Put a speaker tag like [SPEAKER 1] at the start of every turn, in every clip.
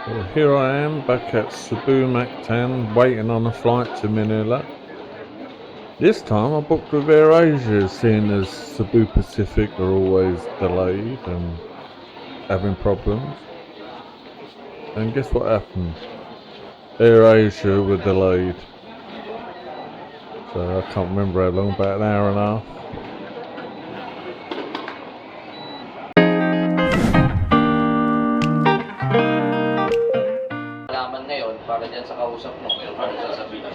[SPEAKER 1] Well, here I am back at Cebu Mactan waiting on a flight to Manila. This time I booked with AirAsia, seeing as Cebu Pacific are always delayed and having problems. And guess what happened? AirAsia were delayed. So I can't remember how long, about an hour and a half.
[SPEAKER 2] Malaman ngayon para dyan sa kausap mo, meron ka rin sasabihin.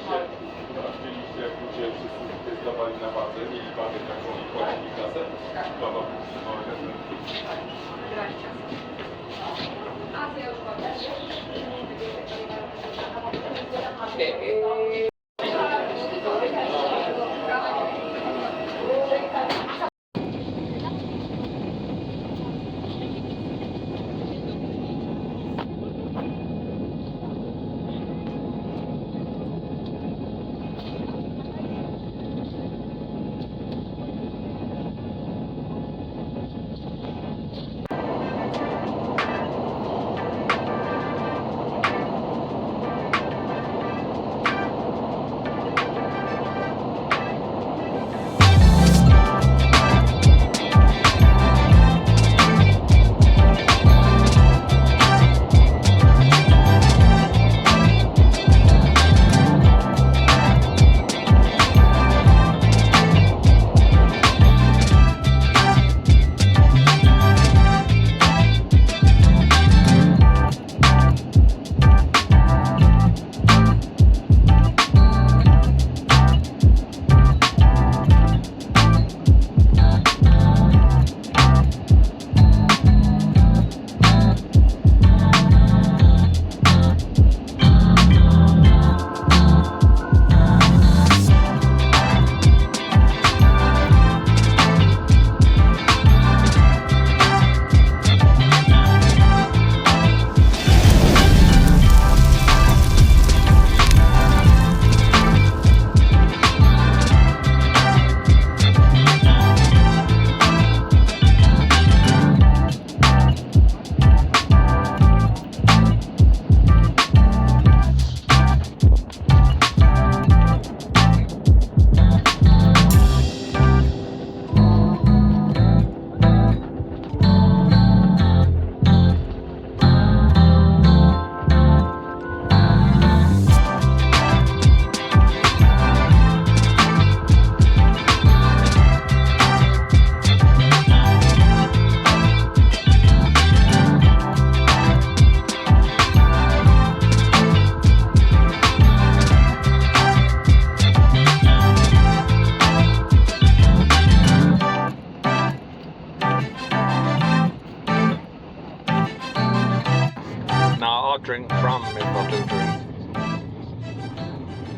[SPEAKER 3] I'll drink from if I do drink.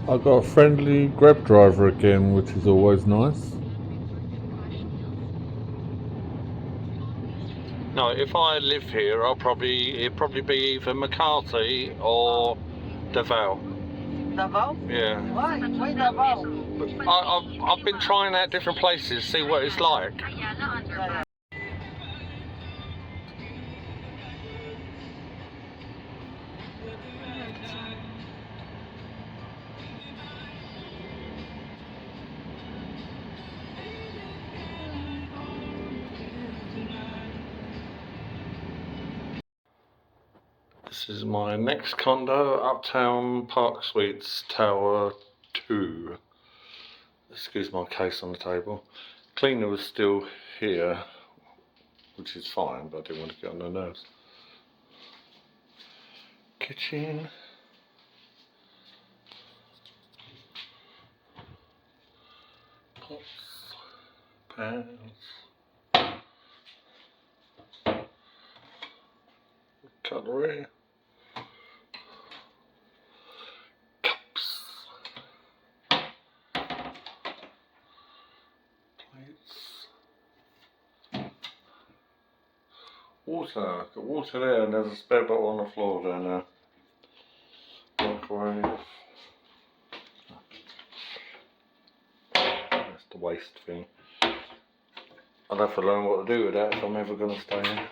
[SPEAKER 1] I got a friendly Grab driver again, which is always nice.
[SPEAKER 3] No, if I live here, it'd probably be either McCarthy or Davao.
[SPEAKER 4] Davao?
[SPEAKER 3] Yeah.
[SPEAKER 4] Why? Why Davao?
[SPEAKER 3] I've been trying out different places, see what it's like. This is my next condo, Uptown Parksuites Tower 2. Excuse my case on the table. Cleaner was still here, which is fine, but I didn't want to get on their nerves. Kitchen. Pots. Pans. Cutlery. Cups. Plates. Water. Got water there, and there's a spare bottle on the floor down there. Microwave. That's the waste thing. I'll have to learn what to do with that if I'm ever going to stay here.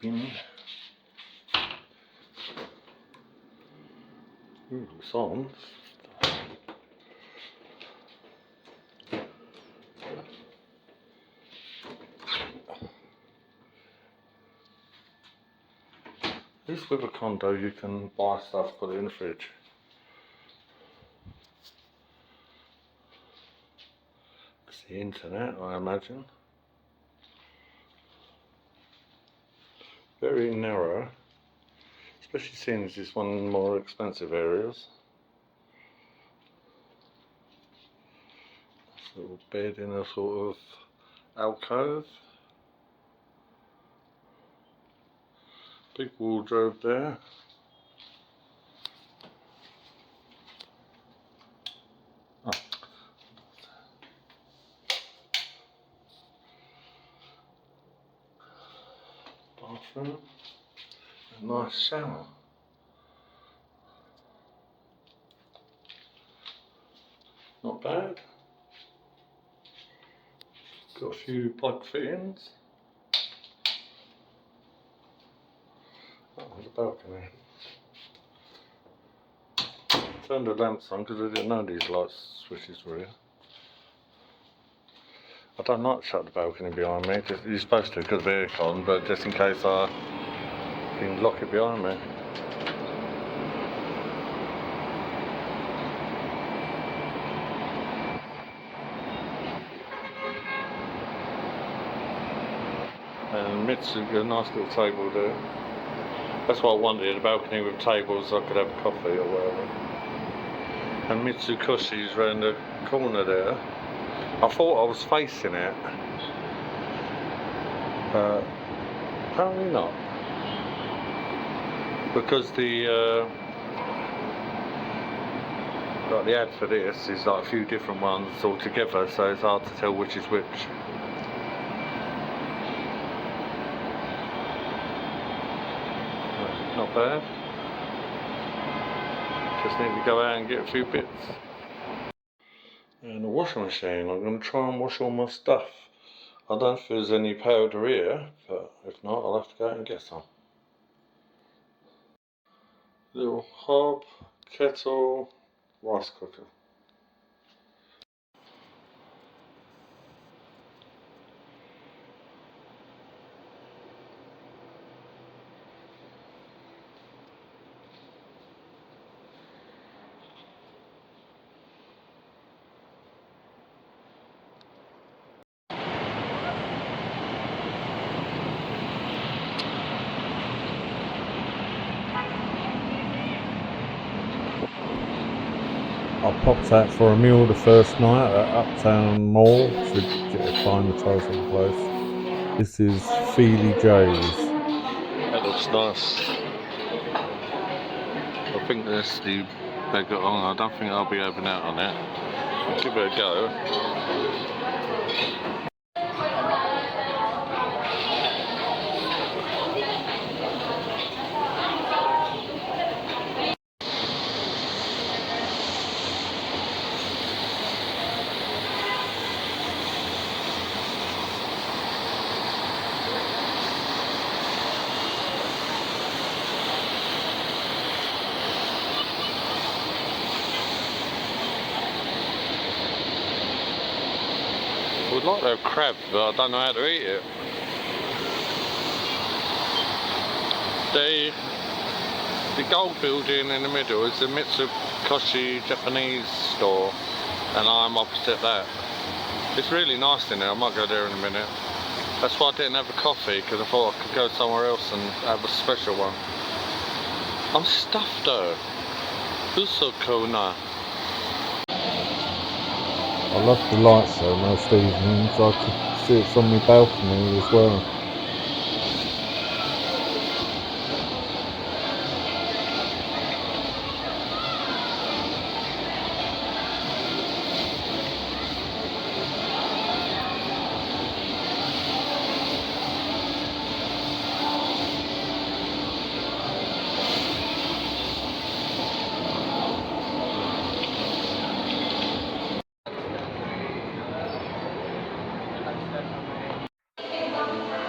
[SPEAKER 3] Bin. on. At least with a condo you can buy stuff, put it in the fridge. That's the internet, I imagine. Very narrow, especially seeing as it's one of the more expensive areas. This little bed in a sort of alcove. Big wardrobe there. Oh. Bathroom. A nice shower. Not bad. Got a few plug fittings. Oh, there's a balcony. Turned the lamps on because I didn't know these light switches were here. I don't like to shut the balcony behind me. You're supposed to because of aircon, but just in case I can lock it behind me. And Mitsu's got a nice little table there. That's what I wanted, a balcony with tables so I could have coffee or whatever. And Mitsukoshi's round the corner there. I thought I was facing it, but apparently not. Because the like the ad for this is like a few different ones all together, so it's hard to tell which is which. Not bad. Just need to go out and get a few bits. And a washing machine. I'm going to try and wash all my stuff. I don't know if there's any powder here, but if not, I'll have to go out and get some. Little hob, kettle, rice cooker.
[SPEAKER 1] I popped out for a meal the first night at Uptown Mall to acclimatise to the place. This is Feely J's.
[SPEAKER 3] That looks nice. I think that's the beggar on. I don't think I'll be open out on it. I'll give it a go. I would like to have crab, but I don't know how to eat it. The gold building in the middle is the Mitsukoshi Japanese store, and I'm opposite that. It's really nice in there. I might go there in a minute. That's why I didn't have a coffee, because I thought I could go somewhere else and have a special one. I'm stuffed though. Usokona.
[SPEAKER 1] I love the lights though most evenings. I could see it from my balcony as well.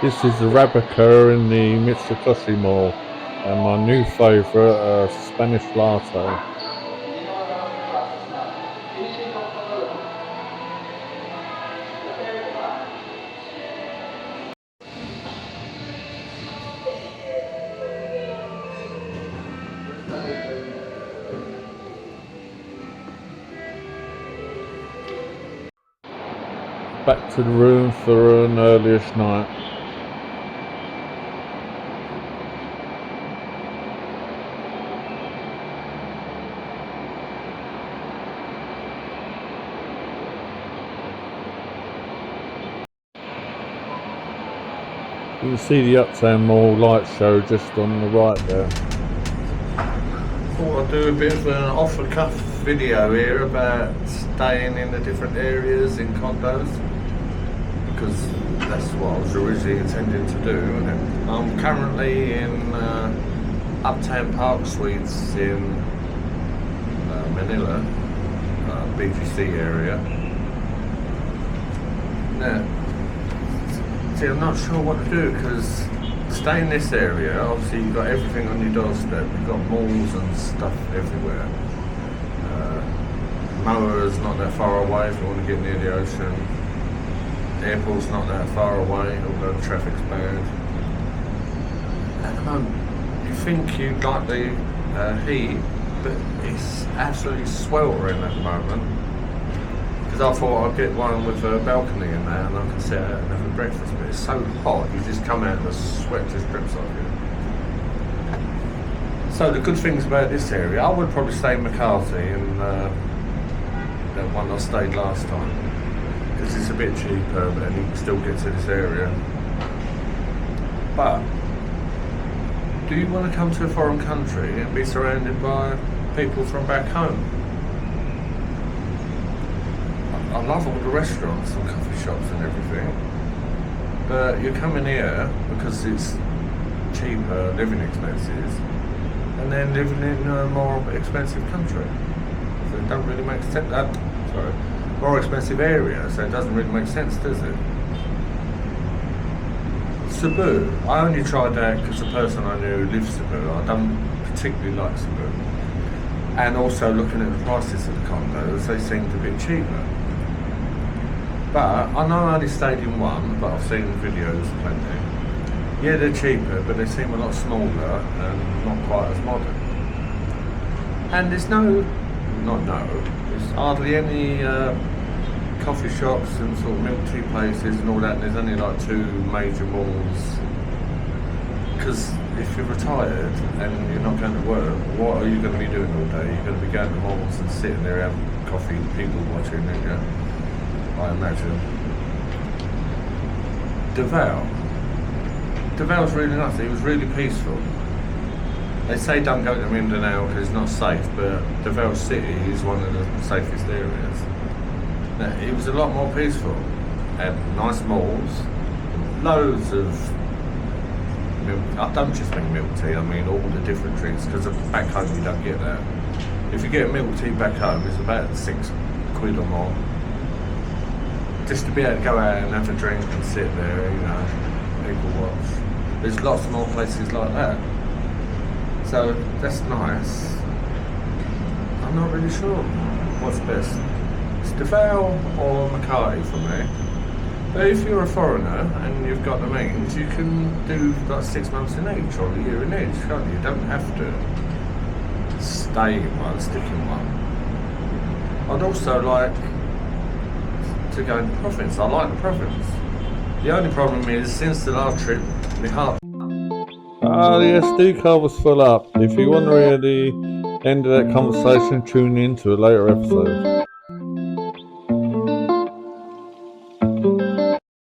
[SPEAKER 1] This is the Rabica in the Mitsukoshi Mall, and my new favourite, Spanish latte. back to the room for an earlyish night. You can see the Uptown Mall light show just on the right there.
[SPEAKER 3] Thought I'd do a bit of an off-the-cuff video here about staying in the different areas in condos, because that's what I was originally intending to do, isn't it? I'm currently in Uptown Parksuites in Manila, BGC area. Now, see, I'm not sure what to do, because stay in this area, obviously you've got everything on your doorstep. You've got malls and stuff everywhere. Moa's not that far away if you want to get near the ocean. Airport's not that far away, although the traffic's bad. At the moment, you think you'd like the heat, but it's absolutely sweltering at the moment. Because I thought I'd get one with a balcony in there and I can sit out and have a breakfast, but it's so hot, you just come out and the sweat just drips off you. So the good things about this area, I would probably stay in McCarthy and that one I stayed last time, because it's a bit cheaper but you can still get to this area. But do you want to come to a foreign country and be surrounded by people from back home? I love all the restaurants and coffee shops and everything, but you're coming here because it's cheaper living expenses, and then living in a more expensive country, so it don't really make sense. More expensive area, so it doesn't really make sense, does it? Cebu, I only tried that because the person I knew lived Cebu. I don't particularly like Cebu, and also looking at the prices of the condos, they seemed a bit cheaper. But I know I only stayed in one, but I've seen videos plenty. Yeah, they're cheaper, but they seem a lot smaller and not quite as modern. And there's there's hardly any coffee shops and sort of milk tea places and all that. And there's only like 2 major malls. Because if you're retired and you're not going to work, what are you going to be doing all day? You're going to be going to malls and sitting there having coffee, people watching, aren't you? I imagine. Daval's really nice. It was really peaceful. They say don't go to Mindanao because it's not safe, but Davao City is one of the safest areas. Now, it was a lot more peaceful. Had nice malls, loads of milk. I don't just mean milk tea, I mean all the different drinks, because back home you don't get that. If you get milk tea back home, it's about £6 or more. Just to be able to go out and have a drink and sit there, you know, people watch. There's lots more places like that. So that's nice. I'm not really sure what's best. It's Davao or Makati for me. But if you're a foreigner and you've got the means, you can do like 6 months in each or a year in each, can't you? You don't have to stay in one, stick in one. I'd also like to go in the province. I like the province. The only problem is, since the last trip, my heart...
[SPEAKER 1] The SD card was full up. If you want to hear the end of that conversation, tune in to a later episode.